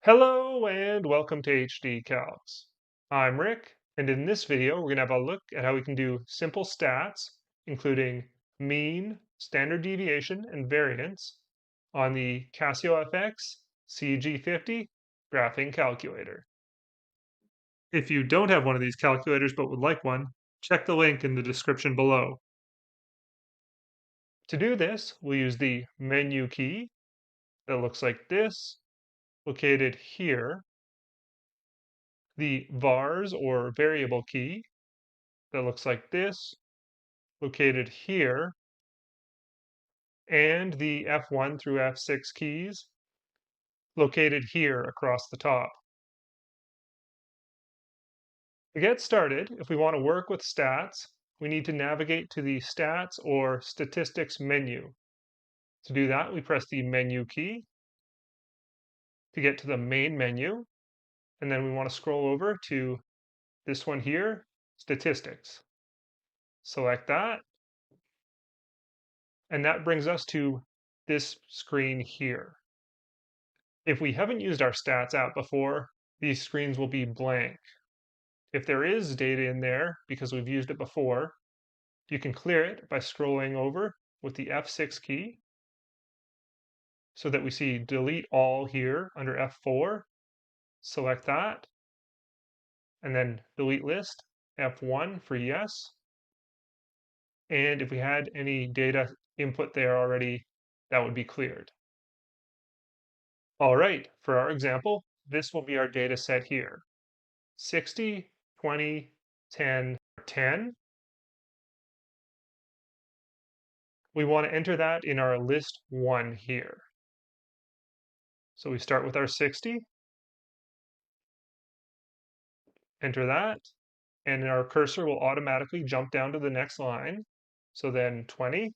Hello and welcome to HD Calcs. I'm Rick, and in this video, we're going to have a look at how we can do simple stats, including mean, standard deviation, and variance on the Casio fx-CG50 graphing calculator. If you don't have one of these calculators but would like one, check the link in the description below. To do this, we'll use the menu key that looks like this, located here, the vars or variable key that looks like this, located here, and the F1 through F6 keys located here across the top. To get started, if we want to work with stats, we need to navigate to the Stats or Statistics menu. To do that, we press the menu key to get to the main menu, and then we want to scroll over to this one here, Statistics. Select that, and that brings us to this screen here. If we haven't used our stats app before, these screens will be blank. If there is data in there, because we've used it before, you can clear it by scrolling over with the F6 key so that we see delete all here under F4. Select that, and then delete list, F1 for yes. And if we had any data input there already, that would be cleared. All right, for our example, this will be our data set here. 60, 20, 10, 10. We want to enter that in our list 1 here. So we start with our 60, enter that, and our cursor will automatically jump down to the next line. So then 20,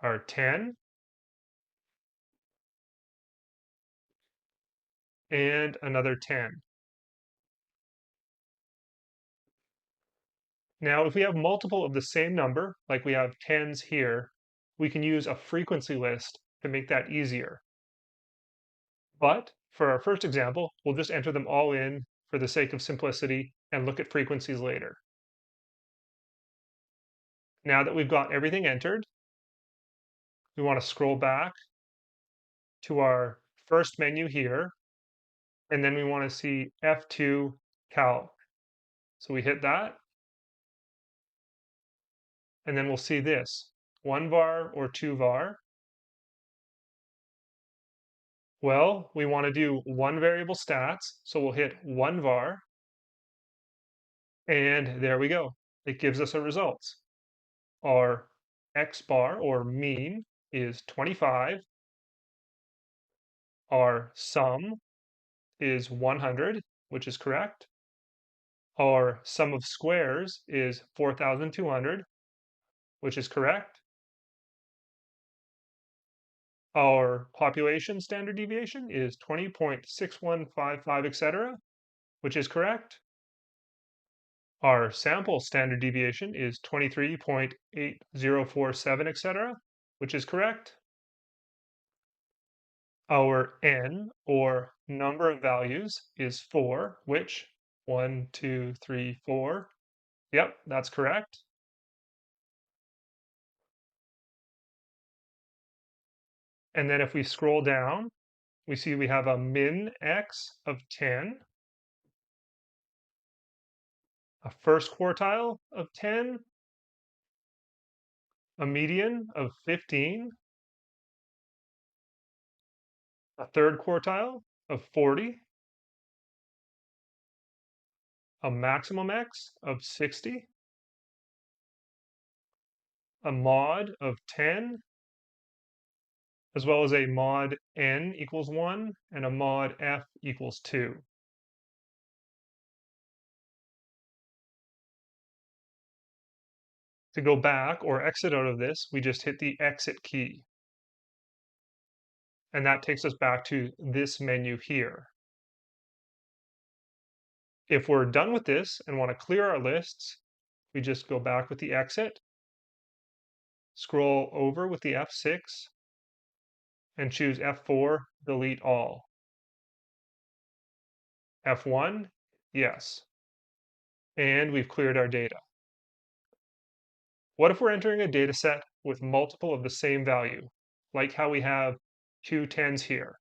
our 10, and another 10. Now, if we have multiple of the same number, like we have 10s here, we can use a frequency list to make that easier. But for our first example, we'll just enter them all in for the sake of simplicity and look at frequencies later. Now that we've got everything entered, we want to scroll back to our first menu here, and then we want to see F2 Calc. So we hit that, and then we'll see this, 1 var or 2 var. Well, we want to do one variable stats, so we'll hit 1 var, and there we go. It gives us a result. Our X bar, or mean, is 25. Our sum is 100, which is correct. Our sum of squares is 4,200, which is correct. Our population standard deviation is 20.6155, etc., which is correct. Our sample standard deviation is 23.8047, etc., which is correct. Our n, or number of values, is 4, which 1, 2, 3, 4. Yep, that's correct. And then if we scroll down, we see we have a min x of 10, a first quartile of 10, a median of 15, a third quartile of 40, a maximum x of 60, a mod of 10, as well as a mod n equals 1 and a mod f equals 2. To go back or exit out of this, we just hit the exit key. And that takes us back to this menu here. If we're done with this and want to clear our lists, we just go back with the exit, scroll over with the F6, and choose F4, delete all. F1, yes. And we've cleared our data. What if we're entering a data set with multiple of the same value, like how we have two 10s here?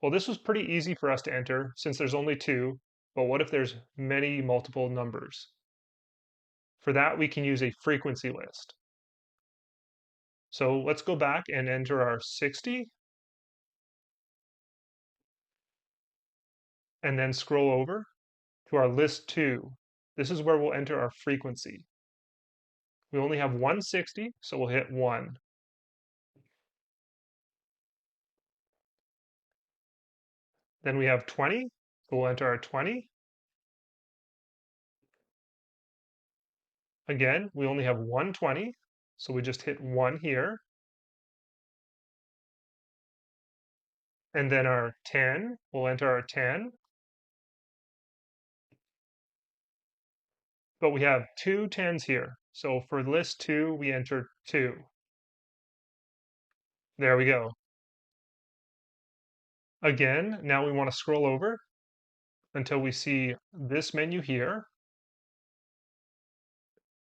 Well, this was pretty easy for us to enter since there's only two, but what if there's many multiple numbers? For that, we can use a frequency list. So let's go back and enter our 60, and then scroll over to our list 2. This is where we'll enter our frequency. We only have 160, so we'll hit 1. Then we have 20, so we'll enter our 20. Again, we only have 120, so we just hit 1 here. And then our 10, we'll enter our 10. But we have two 10s here. So for list 2, we enter 2. There we go. Again, now we want to scroll over until we see this menu here.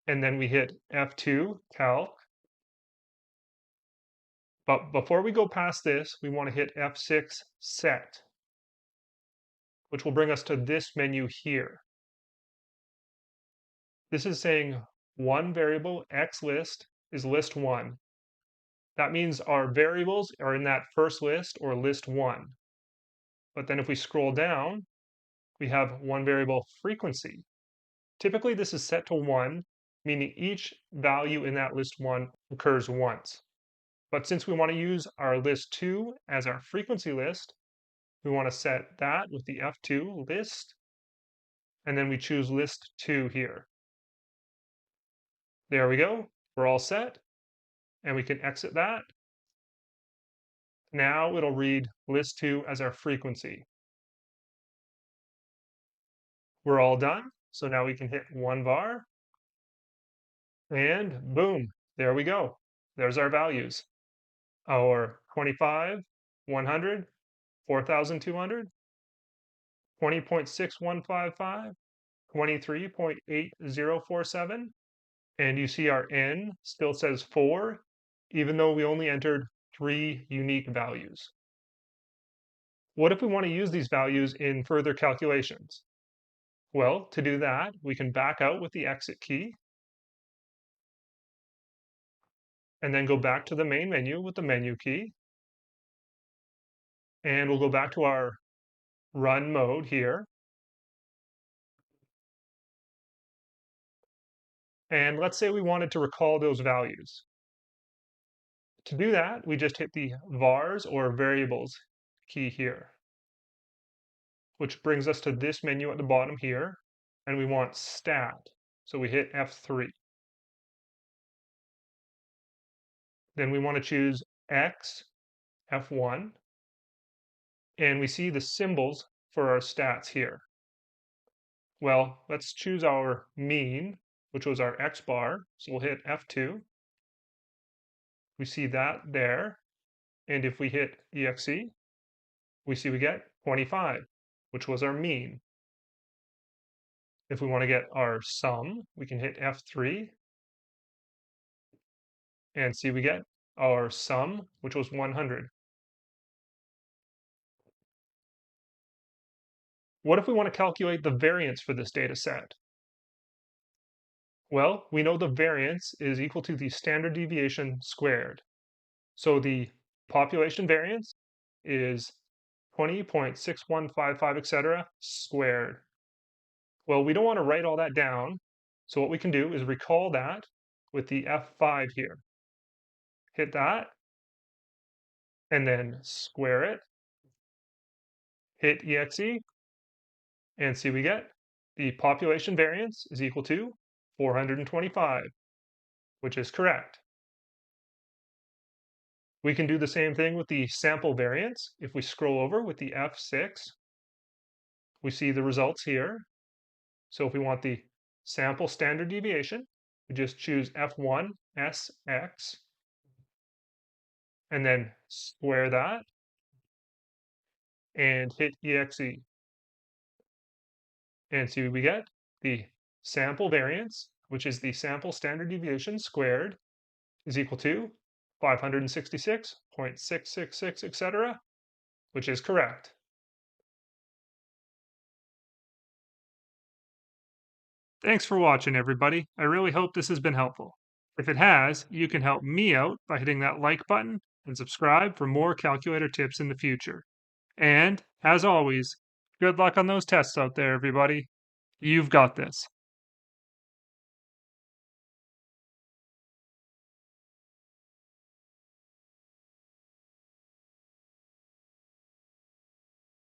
And then we hit F2, calc. But before we go past this, we want to hit F6, set, which will bring us to this menu here. This is saying one variable X list is list 1. That means our variables are in that first list or list 1. But then if we scroll down, we have one variable frequency. Typically, this is set to 1, meaning each value in that list 1 occurs once. But since we want to use our list 2 as our frequency list, we want to set that with the F2 list, and then we choose list 2 here. There we go. We're all set, and we can exit that. Now it'll read list 2 as our frequency. We're all done. So now we can hit 1var, and boom, there we go. There's our values. Our 25, 100, 4,200, 20.6155, 23.8047, and you see our n still says 4, even though we only entered 3 unique values. What if we want to use these values in further calculations? Well, to do that, we can back out with the exit key, and then go back to the main menu with the menu key, and we'll go back to our run mode here. And let's say we wanted to recall those values. To do that, we just hit the vars or variables key here, which brings us to this menu at the bottom here, and we want stat. So we hit F3. Then we want to choose X, F1, and we see the symbols for our stats here. Well, let's choose our mean, which was our X bar. So we'll hit F2. We see that there. And if we hit EXE, we see we get 25, which was our mean. If we want to get our sum, we can hit F3 and see we get our sum, which was 100. What if we want to calculate the variance for this data set? Well, we know the variance is equal to the standard deviation squared. So the population variance is 20.6155, etc., squared. Well, we don't want to write all that down, so what we can do is recall that with the F5 here. Hit that, and then square it, hit EXE, and see we get the population variance is equal to 425, which is correct. We can do the same thing with the sample variance. If we scroll over with the F6, we see the results here. So if we want the sample standard deviation, we just choose F1 SX, and then square that and hit exe. And see what we get? The sample variance, which is the sample standard deviation squared, is equal to 566.666, etc., which is correct. Thanks for watching, everybody. I really hope this has been helpful. If it has, you can help me out by hitting that like button and subscribe for more calculator tips in the future. And, as always, good luck on those tests out there, everybody. You've got this.